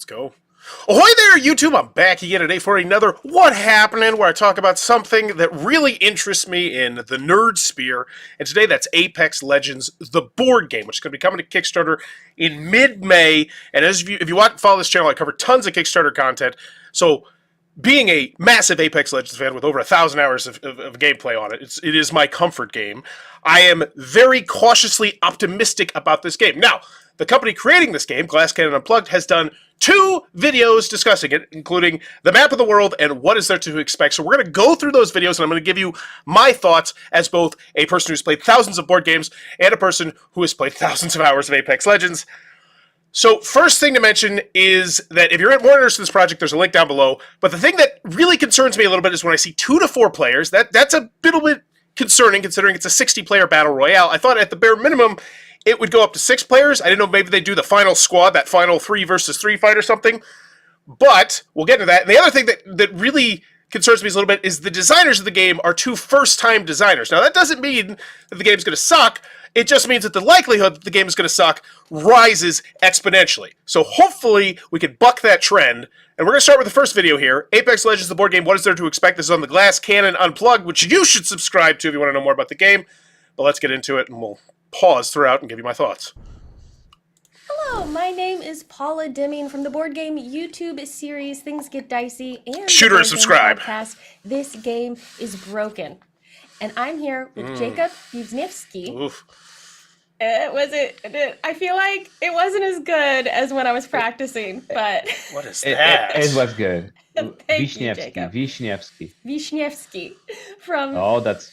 go. Ahoy there, YouTube! I'm back again today for another What Happening, where I talk about something that really interests me in the nerd sphere. And today that's Apex Legends, the board game, which is going to be coming to Kickstarter in mid-May. And if you follow this channel, I cover tons of Kickstarter content. So being a massive Apex Legends fan with over 1,000 hours of gameplay on it, it is my comfort game. I am very cautiously optimistic about this game. Now, the company creating this game, Glass Cannon Unplugged, has done 2 videos discussing it, including the map of the world and what is there to expect. So we're going to go through those videos, and I'm going to give you my thoughts as both a person who's played thousands of board games and a person who has played thousands of hours of Apex Legends. So first thing to mention is that if you're more interested in this project, there's a link down below. But the thing that really concerns me a little bit is when I see 2 to 4 players. That's a bit concerning, considering it's a 60-player battle royale. I thought at the bare minimum it would go up to 6 players. I didn't know, maybe they'd do the final squad, that final 3 versus 3 fight or something. But we'll get into that. And the other thing that really concerns me a little bit is the designers of the game are 2 first-time designers. Now, that doesn't mean that the game's going to suck. It just means that the likelihood that the game is going to suck rises exponentially. So hopefully we can buck that trend. And we're going to start with the first video here. Apex Legends, the board game. What is there to expect? This is on the Glass Cannon Unplugged, which you should subscribe to if you want to know more about the game. But let's get into it, and we'll pause throughout and give you my thoughts. Hello, my name is Paula Deming from the board game YouTube series Things Get Dicey and Shooter and subscribe. Podcast, This Game is Broken. And I'm here with Jacob Wisniewski. I feel like it wasn't as good as when I was practicing, but what is that? It was good. Thank you, Jacob. Wisniewski from that's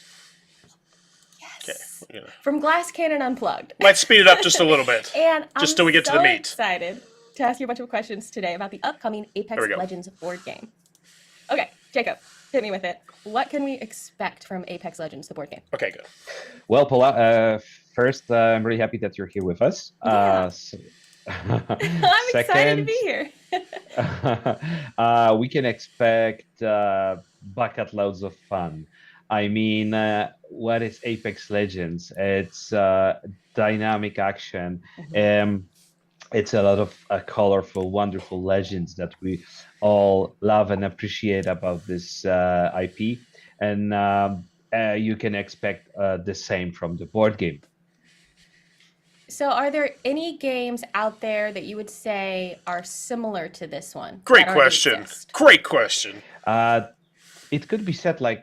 yes, okay, from Glass Cannon Unplugged. Might speed it up just a little bit. And just till we get to the meat. Excited to ask you a bunch of questions today about the upcoming Apex Legends board game. Okay, Jacob, hit me with it. What can we expect from Apex Legends, the board game? Okay, good. Well, Paula, first, I'm really happy that you're here with us. Yeah. I'm excited to be here. We can expect bucket loads of fun. I mean, what is Apex Legends? It's dynamic action. It's a lot of colorful, wonderful legends that we all love and appreciate about this IP. And you can expect the same from the board game. So are there any games out there that you would say are similar to this one? Great question. Great question. It could be said like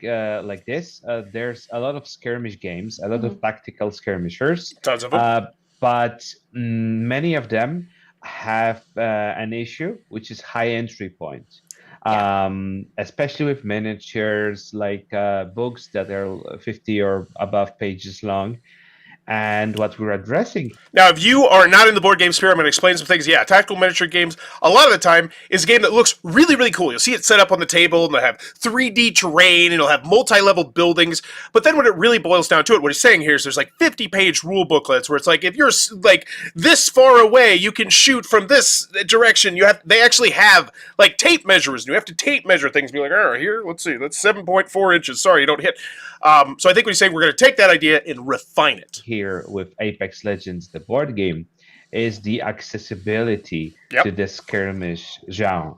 this. There's a lot of skirmish games, a lot of tactical skirmishers. Tons of them. But many of them have an issue, which is high entry point, especially with miniatures, like books that are 50 or above pages long. And what we're addressing... Now, if you are not in the board game sphere, I'm going to explain some things. Yeah, tactical miniature games, a lot of the time, is a game that looks really, really cool. You'll see it set up on the table, and they'll have 3D terrain, and it'll have multi-level buildings. But then when it really boils down to it, what he's saying here is there's like 50-page rule booklets where it's like, if you're like this far away, you can shoot from this direction. They actually have like tape measures, and you have to tape measure things. Be like, all right, here, let's see, that's 7.4 inches. Sorry, you don't hit. So I think what he's saying, we're going to take that idea and refine it. Here with Apex Legends, the board game, is the accessibility to the skirmish genre.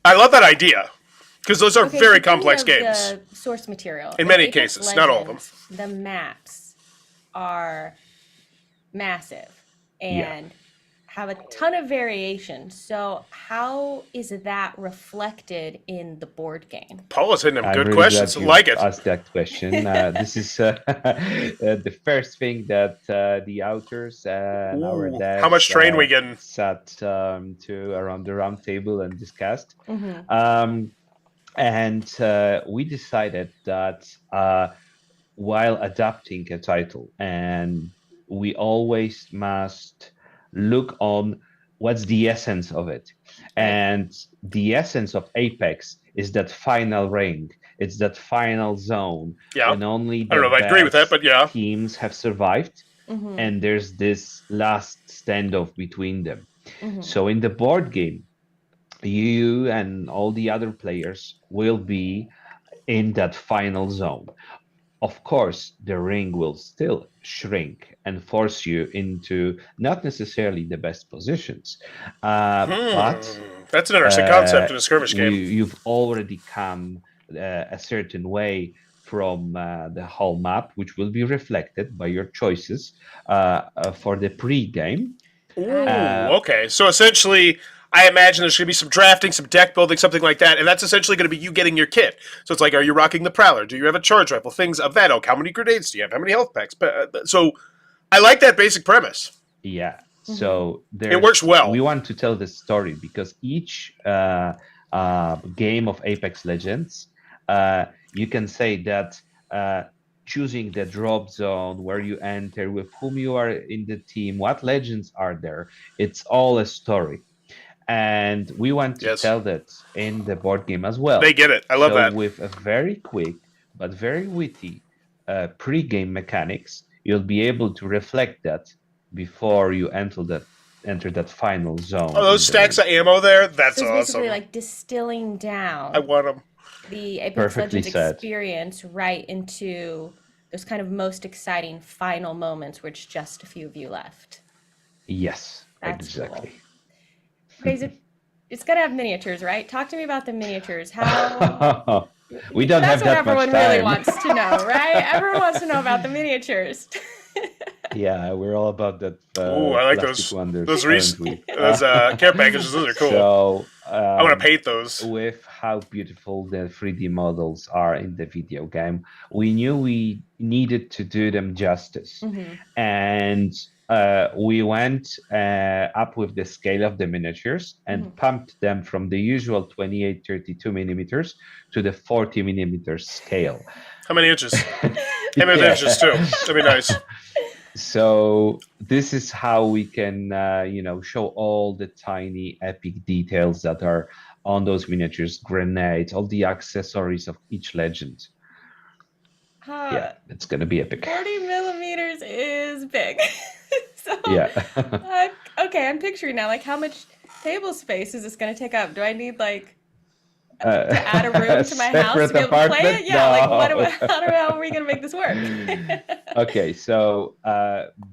I love that idea, because those are very complex games. The source material. In many cases, Legends, not all of them. The maps are massive and have a ton of variation. So how is that reflected in the board game? Paula's hitting them good questions. I like it. Ask that question. This is the first thing that the authors and our devs, how much train we getting? Sat to around the round table and discussed. And we decided that while adapting a title, and we always must look on what's the essence of it. And the essence of Apex is that final ring. It's that final zone. Yeah. And only I don't know if I agree with that, but yeah. Teams have survived. And there's this last standoff between them. So in the board game, you and all the other players will be in that final zone. Of course, the ring will still shrink and force you into not necessarily the best positions, but That's an interesting concept in a skirmish we game. you've already come a certain way from the whole map, which will be reflected by your choices for the pre-game. Got it. Ooh, Uh, okay. So essentially, I imagine there's going to be some drafting, some deck building, something like that, and that's essentially going to be you getting your kit. So it's like, are you rocking the Prowler? Do you have a charge rifle? Things of that ilk. How many grenades do you have? How many health packs? So I like that basic premise. Yeah, Mm-hmm. so It works we well. want to tell the story because each game of Apex Legends, you can say that uh, choosing the drop zone, where you enter, with whom you are in the team, what legends are there, it's all a story. And we want to Yes, tell that in the board game as they well. get it. I love So that. with a very quick but very witty pre-game mechanics, you'll be able to reflect that before you enter that final Oh, zone those in the stacks ring. of ammo there. So That's it's basically awesome. like distilling I down want them. the Apex Perfectly Legends said. experience right into those kind of most exciting final moments where it's just a few of you left. Yes, That's cool. exactly. Okay, so it's gonna have miniatures, right? Talk to me about the miniatures. How We because don't that's have what that much everyone really time. wants to know, right? Everyone wants to know about the miniatures. Yeah, we're all about that Ooh, I like plastic those. wonders, Those aren't we? care packages. Those are cool. So, I want to paint those. with how beautiful the 3D models are in the video game, we knew we needed to do them justice. Hmm. And we went up with the scale of the miniatures and Hmm. pumped them from the usual 28-32 millimeters to the 40 millimeters scale. How many inches? How many inches Yeah. too? That'd be nice. So this is how we can, show all the tiny epic details that are on those miniatures, grenades, all the accessories of each legend. Yeah, Uh, it's gonna be epic. 40 millimeters is big. So, Yeah. okay, I'm picturing now, like, how much table space is this going to take up? Do I need, like, to add a A room to my house to separate be able to play apartment? it? Yeah, like, No. how are we going to make this work? Okay, so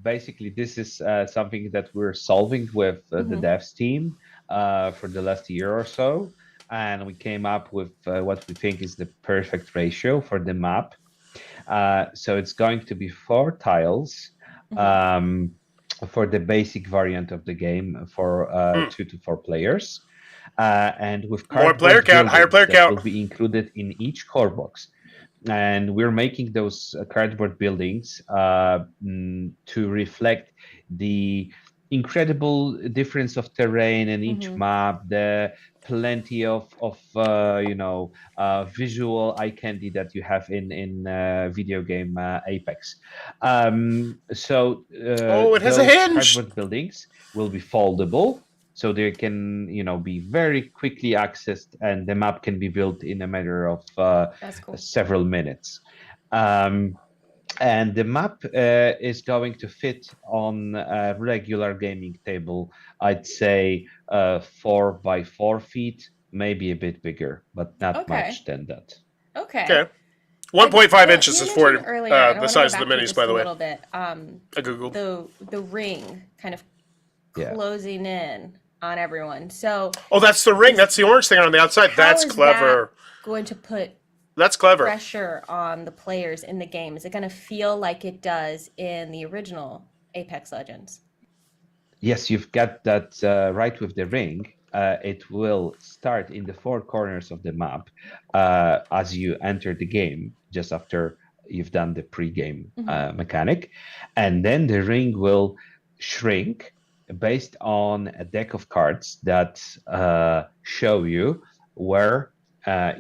basically, this is something that we're solving with the Hmm. devs team for the last year or so, and we came up with what we think is the perfect ratio for the map. So it's going to be 4 tiles Hmm. um, for the basic variant of the game for Hmm. 2 to 4 players, and with More player cardboard count, higher buildings player that count. will be included in each core box. And we're making those cardboard buildings to reflect the incredible difference of terrain in each Hmm. map, the plenty of visual eye candy that you have in video game Apex. So Oh, it has a those hinge. cardboard buildings will be foldable, so they can be very quickly accessed, and the map can be built in a matter of That's cool. several minutes. Um, and the map is going to fit on a regular gaming table. I'd say 4 by 4 feet, maybe a bit bigger, but not Okay. much than that. Okay. Okay. 1.5 Well, inches you is mentioned for earlier, and I the want to go size of the back to it minis, by just a the way. little bit. I googled. The ring kind of Yeah. closing in on everyone. So Oh, that's the ring. is That's the orange thing on the outside. how That's is that clever. going to put That's clever. pressure on the players in the game? Is it going to feel like it does in the original Apex Legends? Yes, you've got that right with the ring. It will start in the 4 corners of the map as you enter the game, just after you've done the pre-game Hmm. mechanic. And then the ring will shrink based on a deck of cards that show you where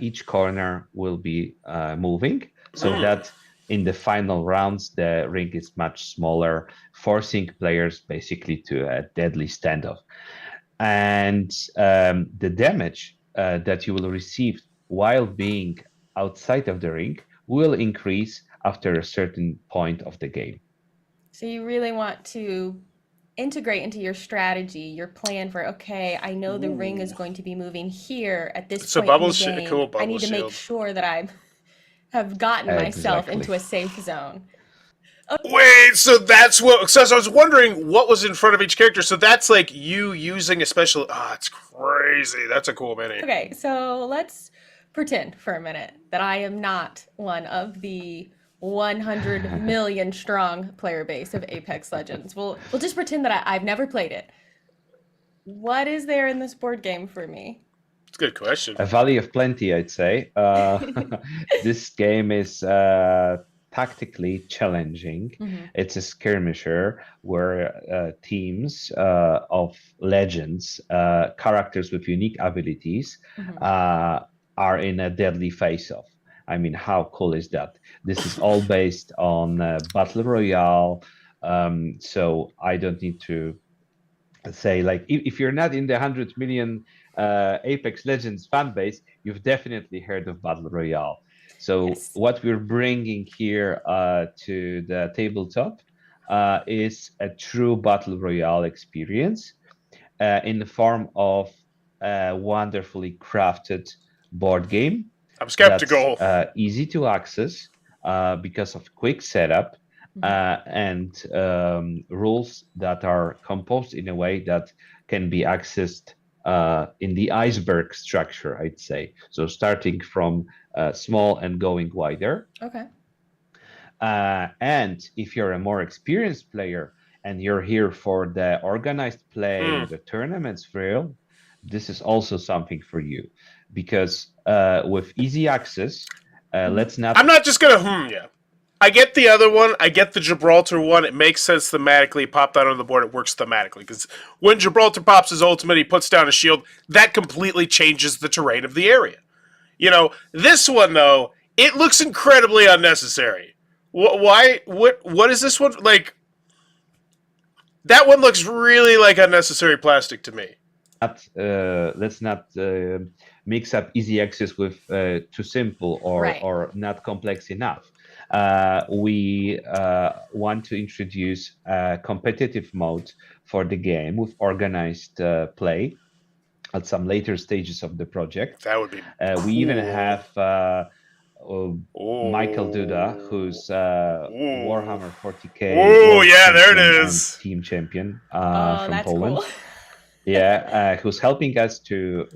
each corner will be moving, so Mm. that in the final rounds, the ring is much smaller, forcing players basically to a deadly standoff. And the damage that you will receive while being outside of the ring will increase after a certain point of the game. So you really want to integrate into your strategy, your plan for, okay, I know the ring is Ooh. going to be moving here at this It's a point in the cool game. I bubble need to make shield. sure that I have gotten myself Exactly. into a safe zone. Wait, so that's what. So I was wondering what was in front of each character. So that's like you using a special. Ah, it's crazy. That's a cool mini. Okay, so let's pretend for a minute that I am not one of the 100 million strong player base of Apex Legends. We'll just pretend that I've never played it. What is there in this board game for me? It's a good question. A Valley of Plenty, I'd say. This game is tactically challenging. Mm-hmm. It's a skirmisher where teams of legends, characters with unique abilities, Mm-hmm. are in a deadly face-off. I mean, how cool is that? This is all based on Battle Royale, so I don't need to say, like, if you're not in the 100 million Apex Legends fan base, you've definitely heard of Battle Royale. So Yes. what we're bringing here to the tabletop is a true Battle Royale experience in the form of a wonderfully crafted board game I'm that's skeptical. easy to access because of quick setup and rules that are composed in a way that can be accessed in the iceberg structure, I'd say. So starting from small and going wider. Okay. And if you're a more experienced player and you're here for the organized play, the tournaments thrill, this is also something for you. Because with easy access, let's not. I'm not just gonna. Yeah. I get the other one. I get the Gibraltar one. It makes sense thematically. It popped out on the board. It works thematically because when Gibraltar pops his ultimate, he puts down a shield. That completely changes the terrain of the area. You know, this one though, it looks incredibly unnecessary. Why? What is this one like? That one looks really like unnecessary plastic to me. Let's not mix up easy access with too simple Right. or not complex enough. We want to introduce a competitive mode for the game with organized play at some later stages of the project. That would be. We even cool. have Michael Duda, who's Warhammer 40k Oh, world yeah, there it champion and is. team champion Oh, from that's Poland. cool. Yeah, who's helping us to.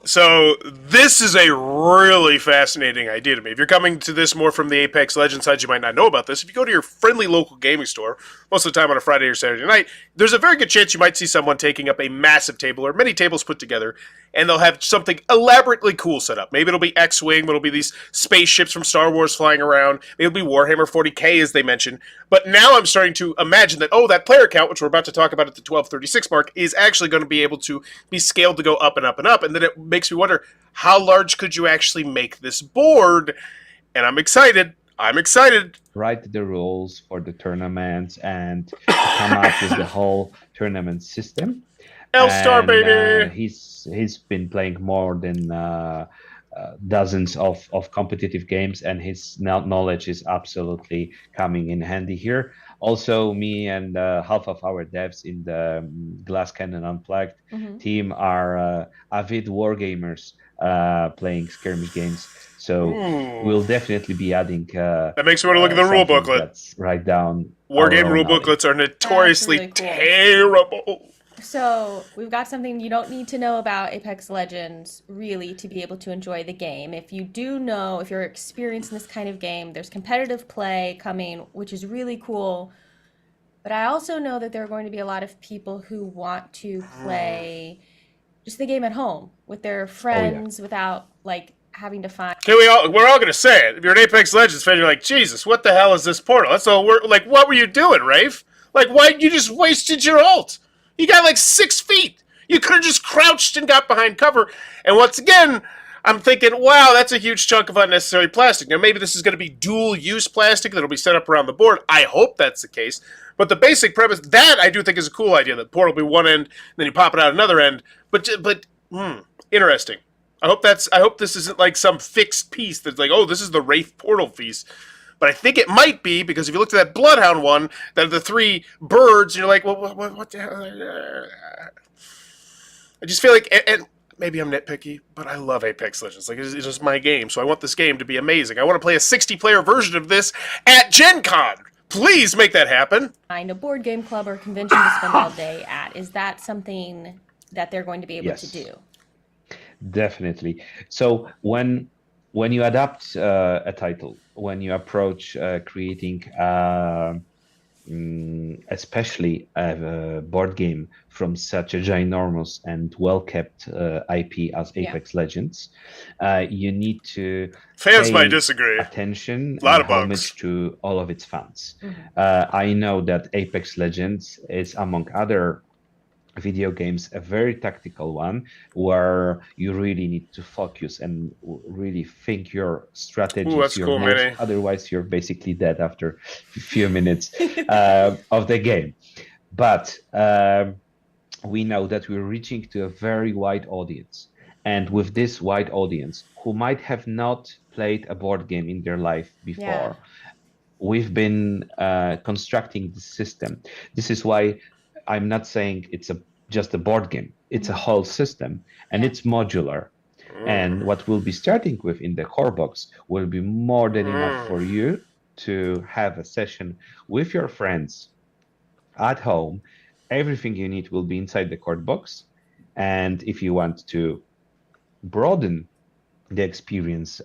So this is a really fascinating idea to me. If you're coming to this more from the Apex Legends side, you might not know about this. If you go to your friendly local gaming store, most of the time on a Friday or Saturday night, there's a very good chance you might see someone taking up a massive table or many tables put together, and they'll have something elaborately cool set up. Maybe it'll be X-Wing, but it'll be these spaceships from Star Wars flying around. Maybe it'll be Warhammer 40k, as they mentioned. But now I'm starting to imagine that, that player count, which we're about to talk about at the 1236 mark, is actually going to be able to be scaled to go up and up and up. And then it makes me wonder, how large could you actually make this board? And I'm excited. Write the rules for the tournaments and come up with the whole tournament system. L-Star, baby! He's been playing more than dozens of competitive games, and his knowledge is absolutely coming in handy here. Also, me and half of our devs in the Glass Cannon Unplugged team are avid wargamers playing skirmish games. So we'll definitely be adding. That makes me want to look at the rule booklet. Let's write down. Wargame rule booklets are notoriously really cool. terrible. So we've got something you don't need to know about Apex Legends really to be able to enjoy the game. If you do know, if you're experienced in this kind of game, there's competitive play coming, which is really cool. But I also know that there are going to be a lot of people who want to play just the game at home with their friends without like having to find. Okay, we're all gonna say it. If you're an Apex Legends fan, you're like, Jesus, what the hell is this portal? That's all. We're like, what were you doing, Rafe? Like, why you just wasted your ult? You got like 6 feet. You could have just crouched and got behind cover. And once again, I'm thinking, wow, that's a huge chunk of unnecessary plastic. Now, maybe this is going to be dual-use plastic that'll be set up around the board. I hope that's the case. But the basic premise, that I do think is a cool idea. The portal will be one end, then you pop it out another end. But interesting. I hope this isn't like some fixed piece that's like, this is the Wraith portal piece. But I think it might be, because if you looked at that Bloodhound one, that are the 3 birds, and you're like, well, what the hell? I just feel like, and maybe I'm nitpicky, but I love Apex Legends. Like, it's just my game, so I want this game to be amazing. I want to play a 60-player version of this at Gen Con. Please make that happen. Find a board game club or convention to spend all day at. Is that something that they're going to be able to Yes. do? Definitely. So when you adapt a title, when you approach creating especially a board game from such a ginormous and well-kept IP as Apex Legends, you need to Fans pay might disagree. attention A lot and of bugs. homage to all of its fans. I know that Apex Legends is, among other video games, a very tactical one where you really need to focus and really think your strategies, Ooh, that's your cool, moves. Manny. Otherwise, you're basically dead after a few minutes of the game. But we know that we're reaching to a very wide audience. And with this wide audience, who might have not played a board game in their life before, we've been constructing the system. This is why I'm not saying it's just a board game. It's a whole system, and it's modular. And what we'll be starting with in the core box will be more than enough for you to have a session with your friends at home. Everything you need will be inside the core box. And if you want to broaden the experience,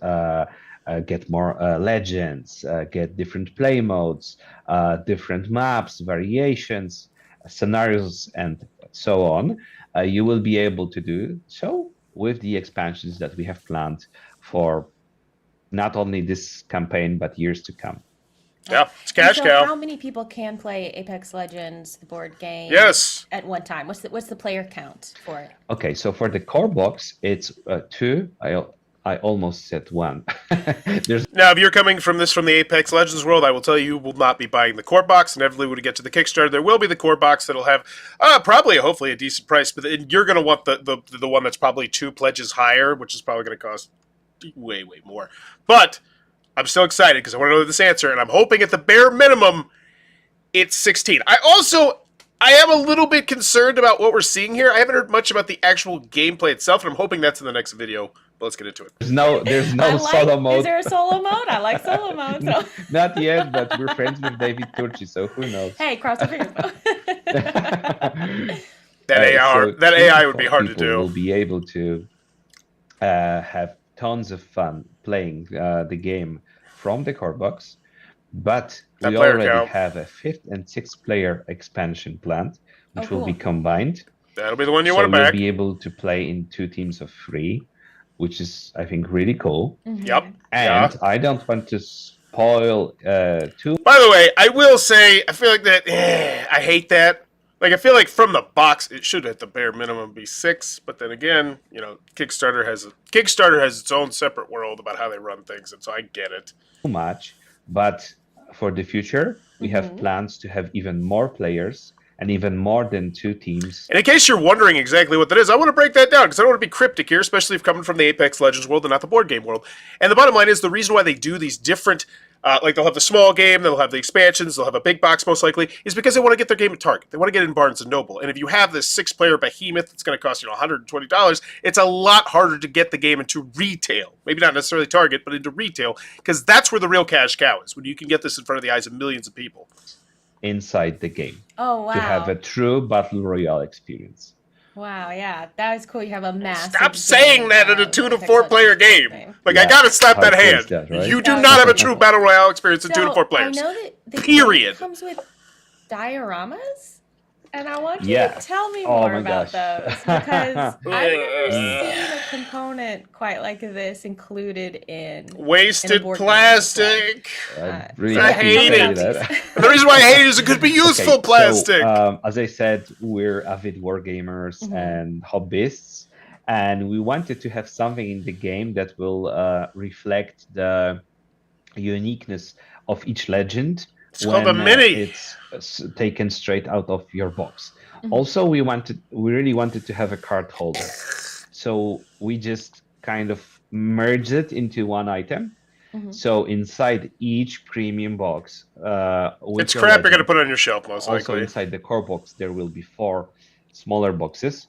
get more legends, get different play modes, different maps, variations, scenarios, and so on, you will be able to do so with the expansions that we have planned for not only this campaign, but years to come. Yeah, it's cash so cow. how many people can play Apex Legends, the board game, Yes. at one time? What's the player count for it? Okay, so for the core box, it's 2. I almost said 1. Now, if you're coming from the Apex Legends world, I will tell you will not be buying the core box. Inevitably, when you get to the Kickstarter, there will be the core box that'll have probably, hopefully, a decent price. But then you're going to want the one that's probably 2 pledges higher, which is probably going to cost way more. But I'm still excited because I want to know this answer, and I'm hoping at the bare minimum it's 16. I am a little bit concerned about what we're seeing here. I haven't heard much about the actual gameplay itself, and I'm hoping that's in the next video. But let's get into it. There's no solo mode. Is there a solo mode? I like solo mode. So. Not yet, but we're friends with David Turchi, so who knows? Hey, cross your fingers. That AI would be hard to do. We'll be able to have tons of fun playing the game from the core box, but we already have a 5th and 6th player expansion planned, which will be combined. That'll be the one you want to back. You'll be able to play in 2 teams of 3, which is, I think, really cool. Yep. And I don't want to spoil too. By the way, I will say, I feel like that. I hate that. Like, I feel like from the box, it should at the bare minimum be 6. But then again, Kickstarter has its own separate world about how they run things, and so I get it. Too much, but for the future, we have plans to have even more players and even more than 2 teams. And in case you're wondering exactly what that is, I want to break that down because I don't want to be cryptic here, especially if coming from the Apex Legends world and not the board game world. And the bottom line is the reason why they do these different, like they'll have the small game, they'll have the expansions, they'll have a big box most likely, is because they want to get their game at Target. They want to get it in Barnes & Noble. And if you have this 6-player behemoth that's going to cost $120, it's a lot harder to get the game into retail. Maybe not necessarily Target, but into retail, because that's where the real cash cow is, when you can get this in front of the eyes of millions of people. Inside the game. Oh, wow. To have a true Battle Royale experience. Wow, yeah. That is cool. You have a massive Stop saying that in a 2 to 4 player game. Like, I gotta slap that hand. That, right? You do not have a true Battle Royale experience in 2 to 4 players. I know that the Period. game comes with dioramas, and I want you to tell me more about those, because I've never seen a component quite like this included in wasted plastic. I hate it. The reason why I hate it is it could be useful plastic. So, as I said, we're avid war gamers and hobbyists, and we wanted to have something in the game that will reflect the uniqueness of each legend. It's called a mini. It's taken straight out of your box. Also, we really wanted to have a card holder. So we just kind of merged it into one item. So inside each premium box, it's crap you're going to put on your shelf, most likely. Also inside the core box, there will be 4 smaller boxes.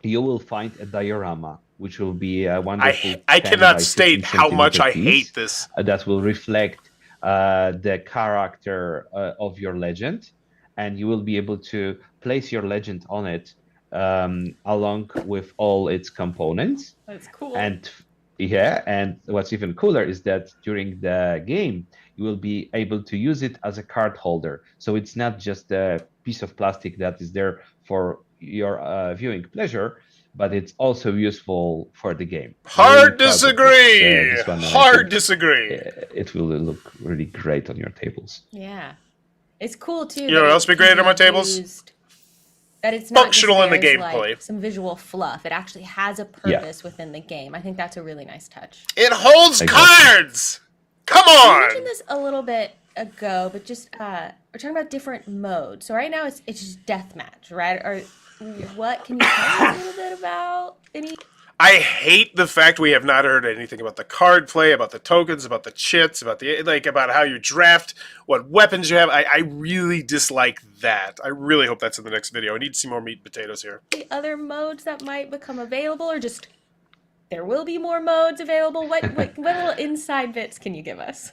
you will find a diorama, which will be a wonderful I 10 cannot by state 15 how much centimeter I piece hate this. that will reflect the character of your legend, and you will be able to place your legend on it along with all its components. That's cool. And yeah, and what's even cooler is that during the game, you will be able to use it as a card holder. So it's not just a piece of plastic that is there for your viewing pleasure, but it's also useful for the game. I'm really Hard proud of disagree. this one, and I Hard think disagree. it will look really great on your tables. Yeah. It's cool too. You know what else would be great on my tables? That it's not Functional just in the there's, gameplay. like some visual fluff. It actually has a purpose within the game. I think that's a really nice touch. It holds Exactly. cards. Come You on. mentioned this a little bit ago, but just we're talking about different modes. So right now it's just deathmatch, right? Or what can you tell us a little bit about any? I hate the fact we have not heard anything about the card play, about the tokens, about the chits, about about how you draft, what weapons you have. I really dislike that. I really hope that's in the next video. I need to see more meat and potatoes here. The other modes that might become available, or just there will be more modes available. What little inside bits can you give us?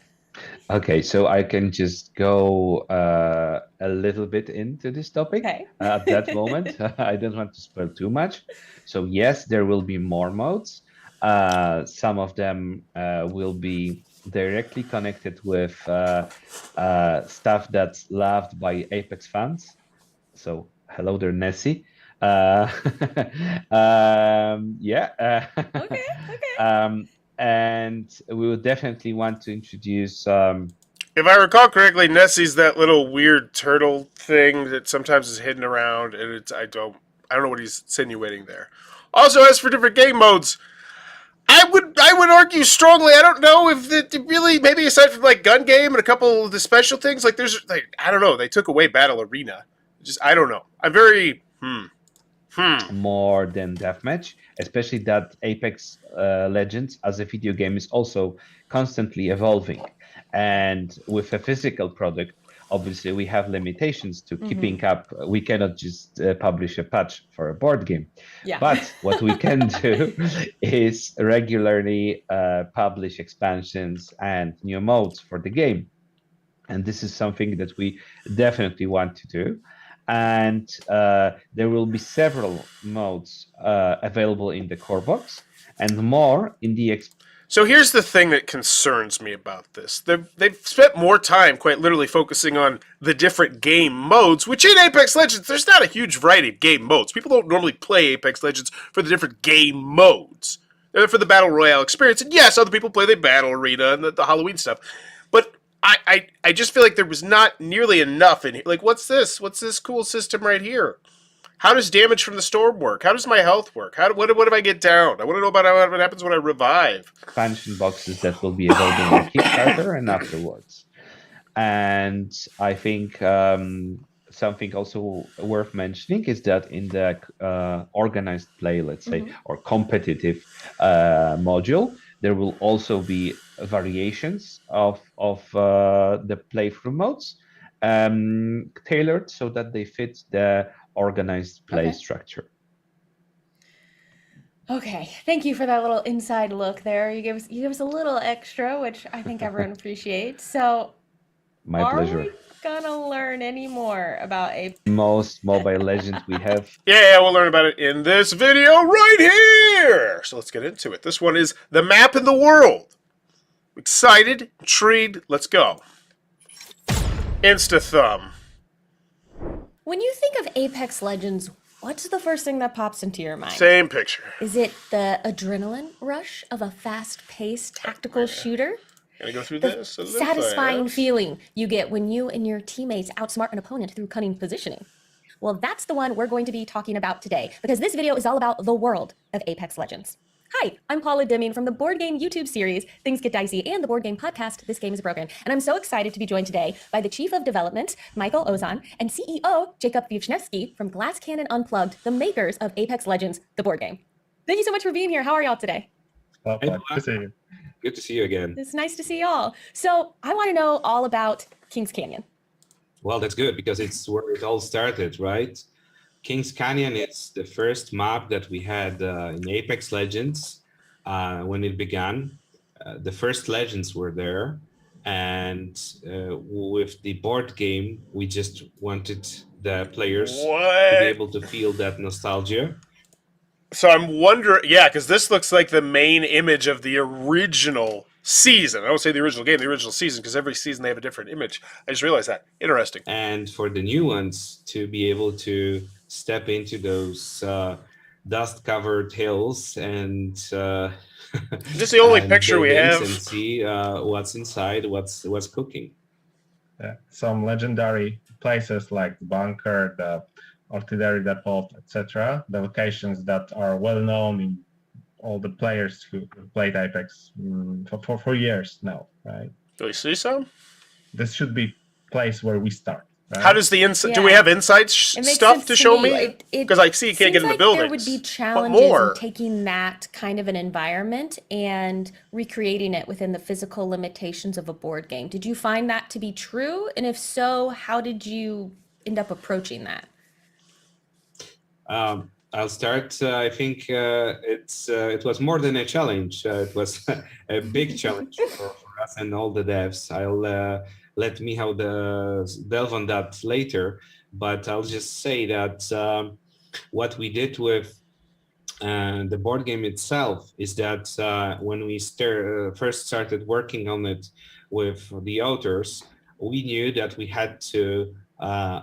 Okay, so I can just go a little bit into this topic at that moment. I don't want to spoil too much. So yes, there will be more modes. Some of them will be directly connected with stuff that's loved by Apex fans. So hello there, Nessie. Yeah. Okay. And we would definitely want to introduce If I recall correctly, Nessie's that little weird turtle thing that sometimes is hidden around, and I don't know what he's insinuating there. Also, as for different game modes, I would argue strongly. I don't know if it really, maybe aside from like gun game and a couple of the special things, like there's like I don't know. They took away Battle Arena. Just I don't know. I'm very more than deathmatch, especially that Apex Legends as a video game is also constantly evolving, and with a physical product, obviously we have limitations to keeping up. We cannot just publish a patch for a board game. Yeah. But what we can do is regularly publish expansions and new modes for the game. And this is something that we definitely want to do. And there will be several modes available in the core box and more in the So here's the thing that concerns me about this. They've spent more time quite literally focusing on the different game modes, which in Apex Legends, there's not a huge variety of game modes. People don't normally play Apex Legends for the different game modes. They're for the Battle Royale experience. And yes, other people play the Battle Arena and the Halloween stuff. But I just feel like there was not nearly enough in here. Like, what's this? What's this cool system right here? How does damage from the storm work? How does my health work? What if I get down? I want to know about what happens when I revive. expansion boxes that will be available on Kickstarter and afterwards. And I think something also worth mentioning is that in the organized play, let's say, or competitive module, there will also be variations of the playthrough modes tailored so that they fit the organized play structure. Okay, thank you for that little inside look there. You give us a little extra, which I think everyone appreciates. So, my pleasure. Are we gonna learn any more about most Mobile Legends we have? Yeah, we'll learn about it in this video right here. So let's get into it. This one is the map in the world. Excited, intrigued, let's go. Insta thumb. When you think of Apex Legends, what's the first thing that pops into your mind? Same picture. Is it the adrenaline rush of a fast-paced tactical shooter? Gonna go through this. Satisfying feeling you get when you and your teammates outsmart an opponent through cunning positioning. Well, that's the one we're going to be talking about today, because this video is all about the world of Apex Legends. Hi, I'm Paula Deming from the board game YouTube series, Things Get Dicey, and the board game podcast, This Game is Broken. And I'm so excited to be joined today by the Chief of Development, Michael Ozan, and CEO, Jacob Wieczniewski from Glass Cannon Unplugged, the makers of Apex Legends, the board game. Thank you so much for being here. How are y'all today? Good to see you. Good to see you again. It's nice to see y'all. So I want to know all about Kings Canyon. Well, that's good because it's where it all started, right? Kings Canyon is the first map that we had in Apex Legends when it began. The first Legends were there, and with the board game, we just wanted the players to be able to feel that nostalgia. So I'm wondering, yeah, because this looks like the main image of the original season. I don't say the original game, the original season, because every season they have a different image. I just realized that. Interesting. And for the new ones to be able to step into those dust-covered hills and This is the only picture we have, and see what's inside, what's cooking. Some legendary places like the bunker, the artillery depot, etc. The locations that are well known in all the players who played Apex for years now, right? Do we see some? This should be place where we start. Right? How does the inside? Do we Yeah. have inside stuff to show me? Because I see you can't get in the buildings. There would be What challenges more? in taking that kind of an environment and recreating it within the physical limitations of a board game. Did you find that to be true? And if so, how did you end up approaching that? I'll start. I think it was more than a challenge. It was a big challenge for us and all the devs. I'll let Michał delve on that later, but I'll just say that what we did with the board game itself is that when we first started working on it with the authors, we knew that we had to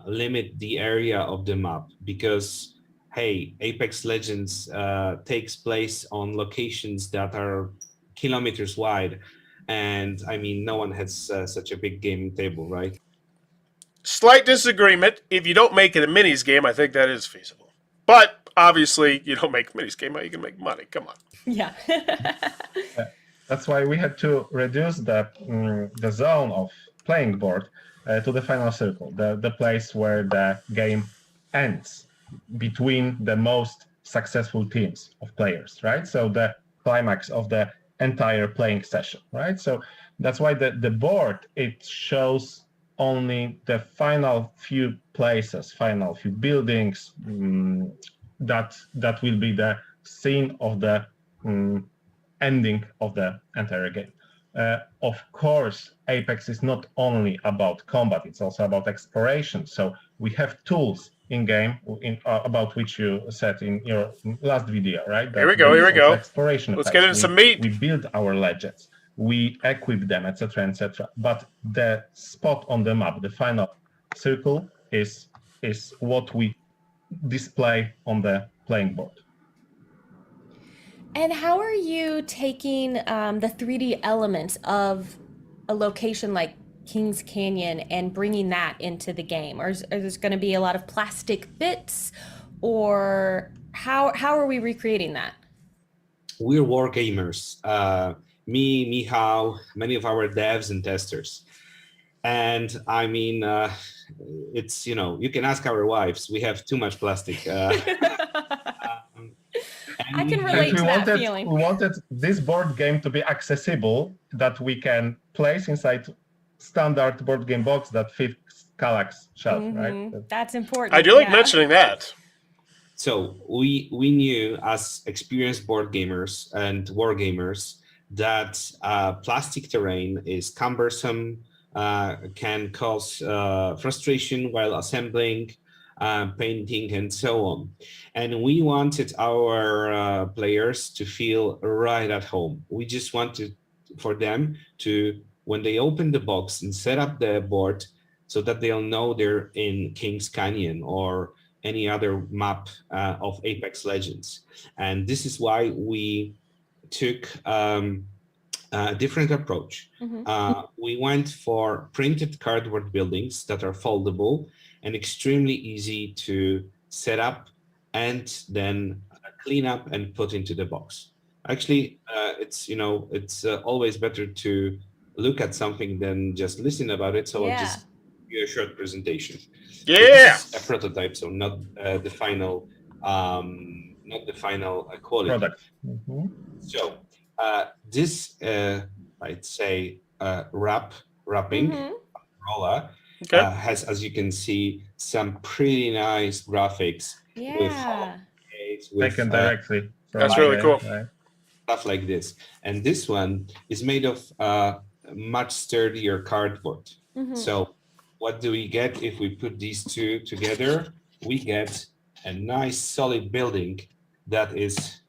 limit the area of the map because, hey, Apex Legends takes place on locations that are kilometers wide. And I mean, no one has such a big gaming table, right? Slight disagreement. If you don't make it a minis game, I think that is feasible. But obviously, you don't make a minis game. How you can make money? Come on. Yeah. That's why we had to reduce the zone of playing board to the final circle, the place where the game ends between the most successful teams of players, right? So the climax of the entire playing session, right? So that's why the board, it shows only the final few places, final few buildings that will be the scene of the ending of the entire game. Of course, Apex is not only about combat, it's also about exploration. So we have tools in-game about which you said in your last video, right? Here we go. Exploration Let's effects. get into some meat. We build our legends, we equip them, etc., etc. But the spot on the map, the final circle, is what we display on the playing board. And how are you taking the 3D elements of a location like Kings Canyon and bringing that into the game? Or is there going to be a lot of plastic bits, or how are we recreating that? We're war gamers. Me, Michał, many of our devs and testers. And I mean, it's, you can ask our wives. We have too much plastic. I can relate to that feeling. We wanted this board game to be accessible, that we can place inside standard board game box that fits Kallax's shelf, right? That's important. I do like mentioning that. So we knew as experienced board gamers and war gamers that plastic terrain is cumbersome, can cause frustration while assembling, painting, and so on. And we wanted our players to feel right at home. We just wanted for them to, when they open the box and set up the board, so that they'll know they're in Kings Canyon or any other map of Apex Legends. And this is why we took a different approach. We went for printed cardboard buildings that are foldable and extremely easy to set up and then clean up and put into the box. Actually, it's always better to look at something than just listen about it. So I'll just give you a short presentation. Yeah, so this is a prototype, so not the final, quality product. So this, I'd say, wrapping roller has, as you can see, some pretty nice graphics with Yeah. with Taken directly from That's really the- cool. right? stuff like this. And this one is made of much sturdier cardboard. Mhm. So what do we get if we put these two together? We get a nice solid building that is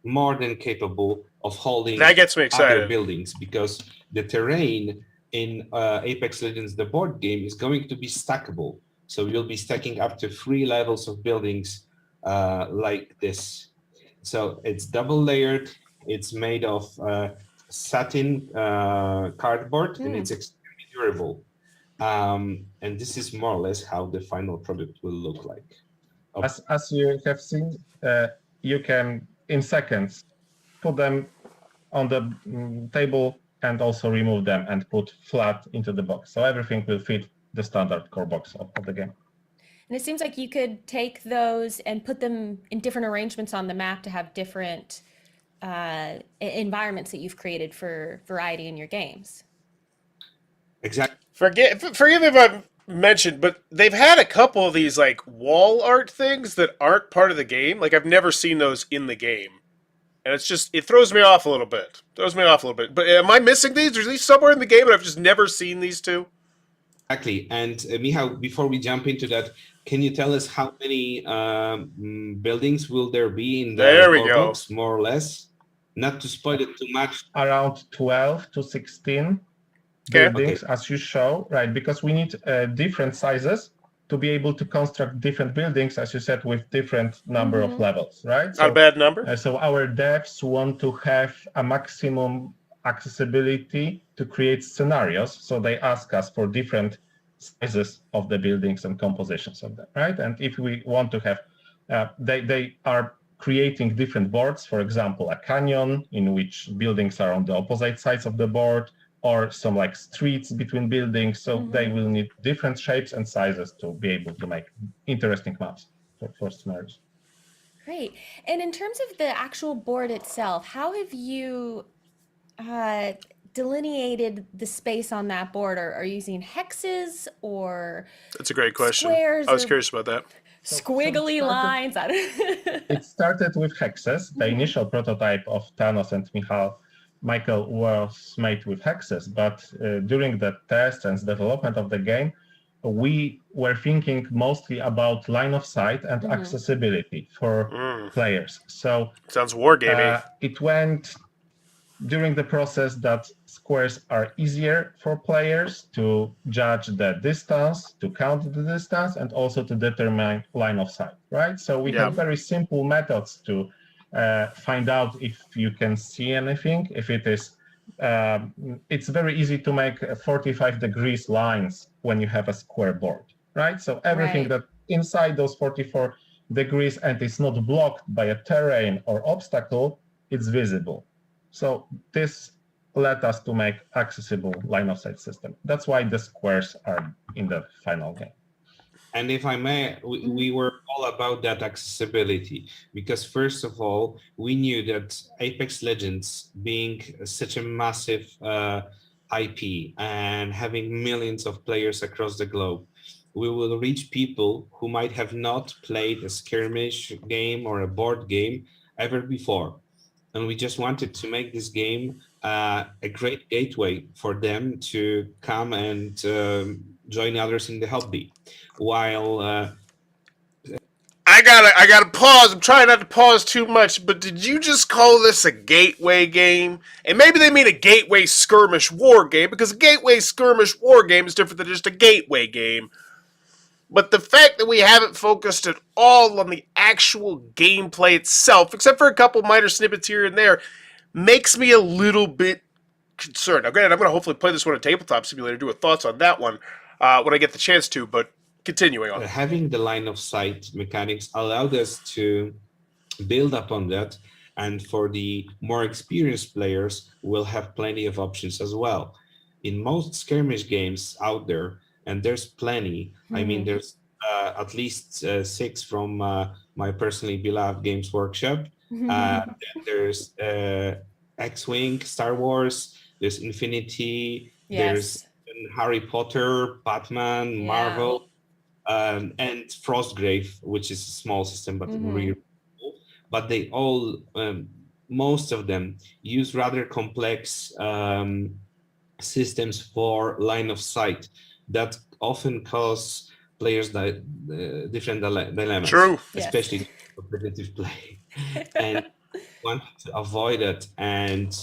more than capable of holding That gets me other excited. buildings, because the terrain in Apex Legends, the board game, is going to be stackable. So you'll be stacking up to 3 levels of buildings like this. So it's double layered. It's made of satin cardboard, and it's extremely durable. And this is more or less how the final product will look like. As you have seen, you can in seconds put them on the table and also remove them and put flat into the box. So everything will fit the standard core box of the game. And it seems like you could take those and put them in different arrangements on the map to have different environments that you've created for variety in your games. Exactly. Forgive me if I've mentioned, but they've had a couple of these like wall art things that aren't part of the game. Like I've never seen those in the game, and it throws me off a little bit. But am I missing these? Are these somewhere in the game, and I've just never seen these two? Exactly. And Michał, before we jump into that, can you tell us how many buildings will there be in the There we core go. box, more or less? Not to spoil it too much. Around 12 to 16 Okay. buildings, as you show, right? Because we need different sizes to be able to construct different buildings, as you said, with different number of levels, right? Not a bad number. So our devs want to have a maximum accessibility to create scenarios. So they ask us for different sizes of the buildings and compositions of them, right? And if we want to have, they are creating different boards, for example, a canyon in which buildings are on the opposite sides of the board, or some like streets between buildings. So they will need different shapes and sizes to be able to make interesting maps for scenarios. Great. And in terms of the actual board itself, how have you delineated the space on that board? Are you using hexes or That's a great question. squares I was or curious about that. squiggly lines? I don't It started with hexes. The initial prototype of Thanos and Michael was made with hexes, but during the test and development of the game, we were thinking mostly about line of sight and accessibility for players. So Sounds wargamey. it went during the process that squares are easier for players to judge the distance, to count the distance, and also to determine line of sight, right? So we have very simple methods to find out if you can see anything. If it is, it's very easy to make 45 degrees lines when you have a square board, right? So everything that inside those 44 degrees and is not blocked by a terrain or obstacle, it's visible. So this led us to make accessible line of sight system. That's why the squares are in the final game. And if I may, we were all about that accessibility, because first of all, we knew that Apex Legends, being such a massive IP and having millions of players across the globe, we will reach people who might have not played a skirmish game or a board game ever before. And we just wanted to make this game a great gateway for them to come and join others in the hobby. While I gotta pause. I'm trying not to pause too much, but did you just call this a gateway game? And maybe they mean a gateway skirmish war game, because a gateway skirmish war game is different than just a gateway game. But the fact that we haven't focused at all on the actual gameplay itself, except for a couple minor snippets here and there, makes me a little bit concerned. Now, granted, I'm going to hopefully play this one at Tabletop Simulator, do a thoughts on that one when I get the chance to, but continuing on. having the line of sight mechanics allowed us to build upon that, and for the more experienced players, we'll have plenty of options as well. In most skirmish games out there, and there's plenty, I mean, there's at least 6 from my personally beloved Games Workshop. Then there's X-Wing, Star Wars, there's Infinity, there's Harry Potter, Batman, Marvel. and Frostgrave, which is a small system but Mhm. really cool. But they all, most of them, use rather complex systems for line of sight that often cause players different dilemmas, True. Yes. especially competitive play. And want to avoid it. And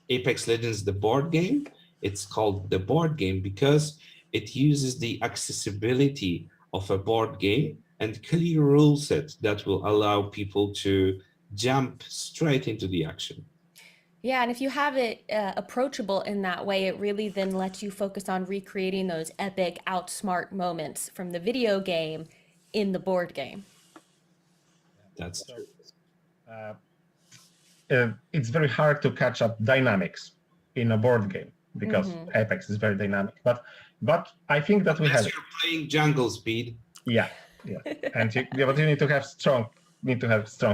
Apex Legends, the board game, it's called the board game because it uses the accessibility of a board game and clear rules set that will allow people to jump straight into the action. Yeah, and if you have it approachable in that way, it really then lets you focus on recreating those epic outsmart moments from the video game in the board game. That's So, true. it's very hard to catch up dynamics in a board game because Apex is very dynamic. But I think that we have Unless it. you're playing jungle speed. Yeah. And but you need to have strong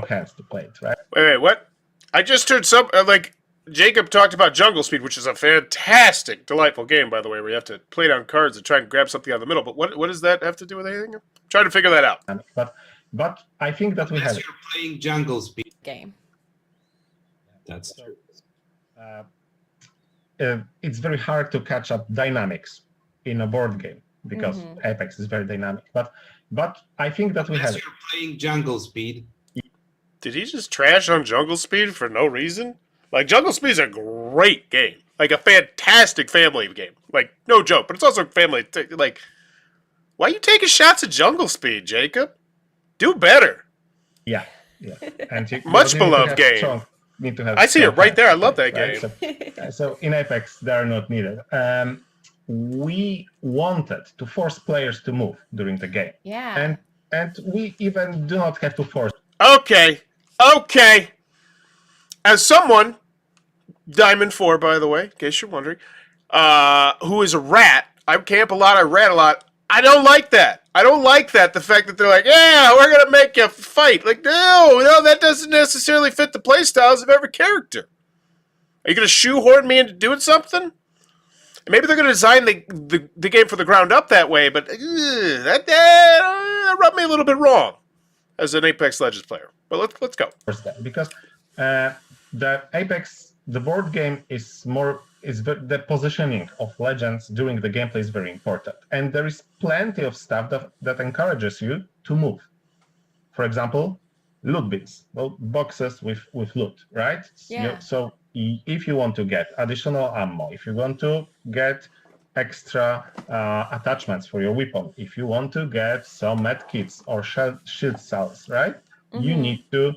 hands to play it, right? Wait, what? I just heard some like Jacob talked about Jungle Speed, which is a fantastic, delightful game, by the way, where you have to play down cards and try and grab something out of the middle. But what does that have to do with anything? I'm trying to figure that out. But I think that we have Unless it. you're playing jungle speed. Game. That's true. It's very hard to catch up dynamics in a board game because Apex is very dynamic. But I think that we have Unless it. you're playing jungle speed. Did he just trash on Jungle Speed for no reason? Like, Jungle Speed is a great game. Like, a fantastic family game. Like, no joke. But it's also family. Like, why are you taking shots at Jungle Speed, Jacob? Do better. Yeah. And Much you need to beloved have game. Need to have I see it strong right there. I hands to love play that it, right? So in Apex, they are not needed. We wanted to force players to move during the game. Yeah. And we even do not have to force. Okay. As someone, Diamond 4, by the way, in case you're wondering, who is a rat, I camp a lot, I rat a lot. I don't like that. The fact that they're like, yeah, we're going to make you fight. Like, no, that doesn't necessarily fit the playstyles of every character. Are you going to shoehorn me into doing something? Maybe they're going to design the game from the ground up that way, but that rubbed me a little bit wrong as an Apex Legends player. But let's go. Because the Apex, the board game is the positioning of Legends during the gameplay is very important. And there is plenty of stuff that encourages you to move. For example, loot bins, boxes with loot, right? Yeah. So if you want to get additional ammo, if you want to get extra attachments for your weapon, if you want to get some med kits or shield cells, right? You need to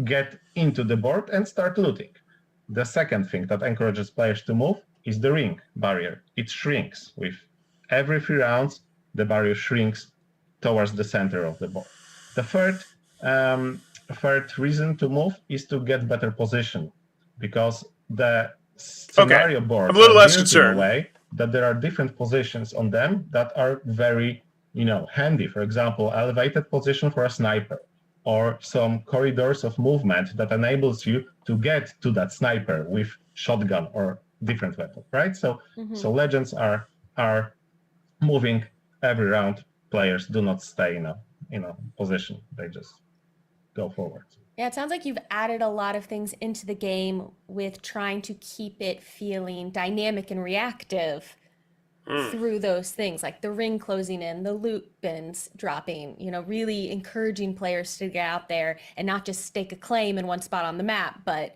get into the board and start looting. The second thing that encourages players to move is the ring barrier. It shrinks. With every 3 rounds, the barrier shrinks towards the center of the board. The third reason to move is to get better position, because the scenario boards I'm a little are less built concerned. in a way that there are different positions on them that are very, handy. For example, elevated position for a sniper, or some corridors of movement that enables you to get to that sniper with shotgun or different weapon, right? So Legends are moving every round. Players do not stay in a position; they just go forward. Yeah, it sounds like you've added a lot of things into the game with trying to keep it feeling dynamic and reactive through those things, like the ring closing in, the loot bins dropping, really encouraging players to get out there and not just stake a claim in one spot on the map, but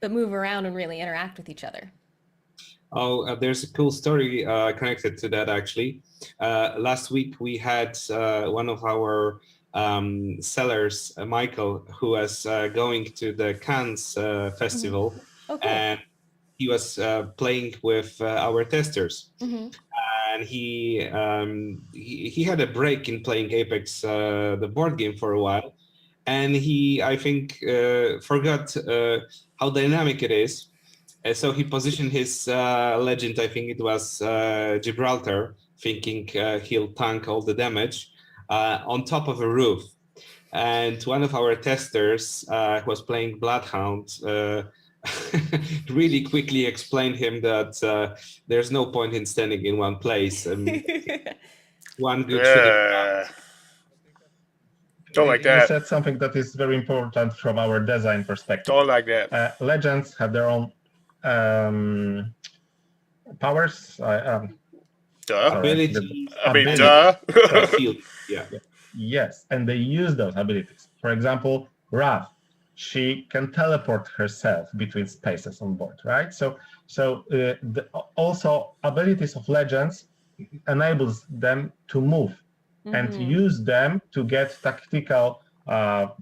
move around and really interact with each other. Oh, there's a cool story connected to that, actually. Last week, we had one of our sellers, Michael, who was going to the Cannes festival. Oh, cool. And he was playing with our testers. And he had a break in playing Apex, the board game, for a while. And he, I think, forgot how dynamic it is. So he positioned his legend, I think it was Gibraltar, thinking he'll tank all the damage, on top of a roof. And one of our testers who was playing Bloodhound really quickly explained him that there's no point in standing in one place. one good shooting bad. Don't like You that. said something that is very important from our design perspective. Don't like that. Legends have their own powers. Duh. Abilities, I mean, abilities. duh. field. Yeah. Yes, and they use those abilities. For example, Wrath, she can teleport herself between spaces on board, right? Also abilities of legends enables them to move and use them to get tactical, to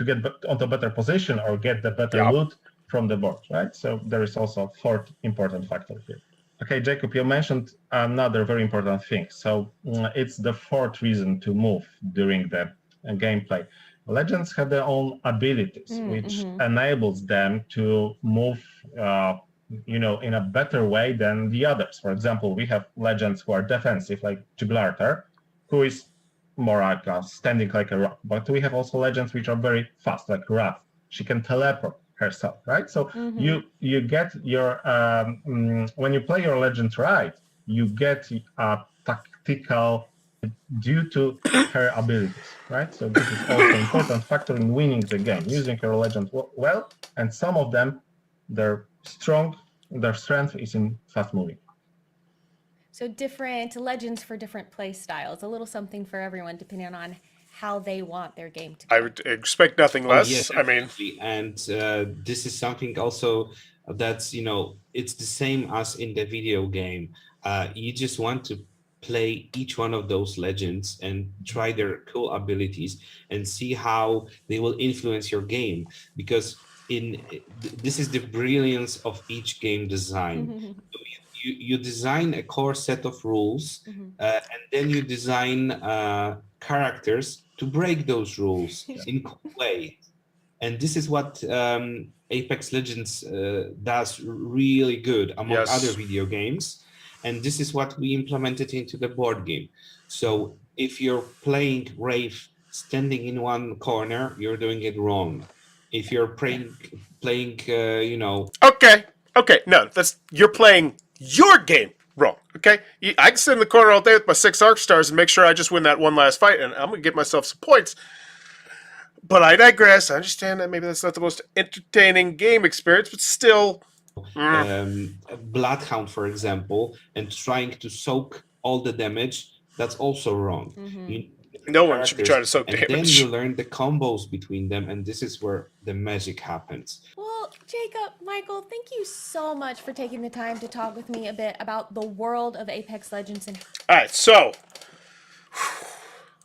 get onto a better position or get the better loot from the board, right? So there is also a fourth important factor here. Okay, Jacob, you mentioned another very important thing. So it's the fourth reason to move during the gameplay. Legends have their own abilities, which enables them to move, in a better way than the others. For example, we have legends who are defensive, like Gibraltar, who is more like standing like a rock. But we have also legends which are very fast, like Wrath. She can teleport herself, right? So you get your when you play your legend right, you get a tactical due to her abilities, right? So this is also an important factor in winning the game, using your legend well, and some of them, their strength is in fast moving. So different legends for different play styles, a little something for everyone depending on how they want their game to go. I would expect nothing less. Yes, I mean, and this is something also that's, it's the same as in the video game. You just want to play each one of those legends and try their cool abilities and see how they will influence your game, because this is the brilliance of each game design. You design a core set of rules, and then you design characters to break those rules in cool way. And this is what Apex Legends does really good among other video games. And this is what we implemented into the board game. So if you're playing Wraith standing in one corner, you're doing it wrong. If you're playing, Okay, no, you're playing your game wrong. Okay, I can sit in the corner all day with my 6 arc stars and make sure I just win that one last fight, and I'm gonna get myself some points. But I digress. I understand that maybe that's not the most entertaining game experience, but still. Bloodhound, for example, and trying to soak all the damage, that's also wrong. No one should be trying to soak damage. And then you learn the combos between them, and this is where the magic happens. Well, Jacob, Michael, thank you so much for taking the time to talk with me a bit about the world of Apex Legends. All right, so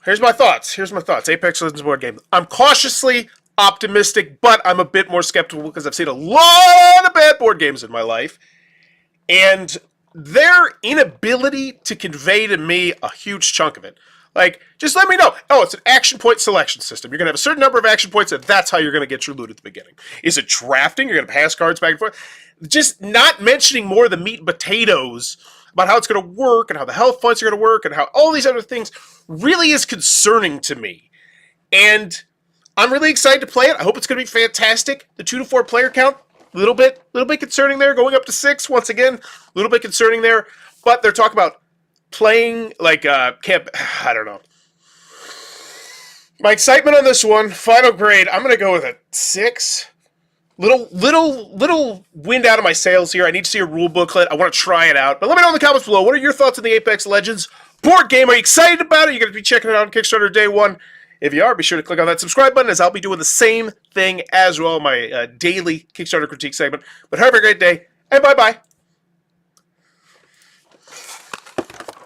here's my thoughts. Apex Legends board game. I'm cautiously optimistic, but I'm a bit more skeptical because I've seen a lot of bad board games in my life, and their inability to convey to me a huge chunk of it. Like, just let me know. Oh, it's an action point selection system. You're going to have a certain number of action points, and that's how you're going to get your loot at the beginning. Is it drafting? You're going to pass cards back and forth? Just not mentioning more of the meat and potatoes about how it's going to work and how the health points are going to work and how all these other things really is concerning to me. And I'm really excited to play it. I hope it's going to be fantastic. The 2 to 4 player count, a little bit concerning there. Going up to 6, once again, a little bit concerning there. But they're talking about playing like I don't know. My excitement on this one, final grade, I'm gonna go with a 6. Little wind out of my sails here. I need to see a rule booklet. I want to try it out. But let me know in the comments below. What are your thoughts on the Apex Legends board game? Are you excited about it? You're gonna be checking it out on Kickstarter day 1. If you are, be sure to click on that subscribe button, as I'll be doing the same thing as well, my daily Kickstarter critique segment. But have a great day, and bye-bye.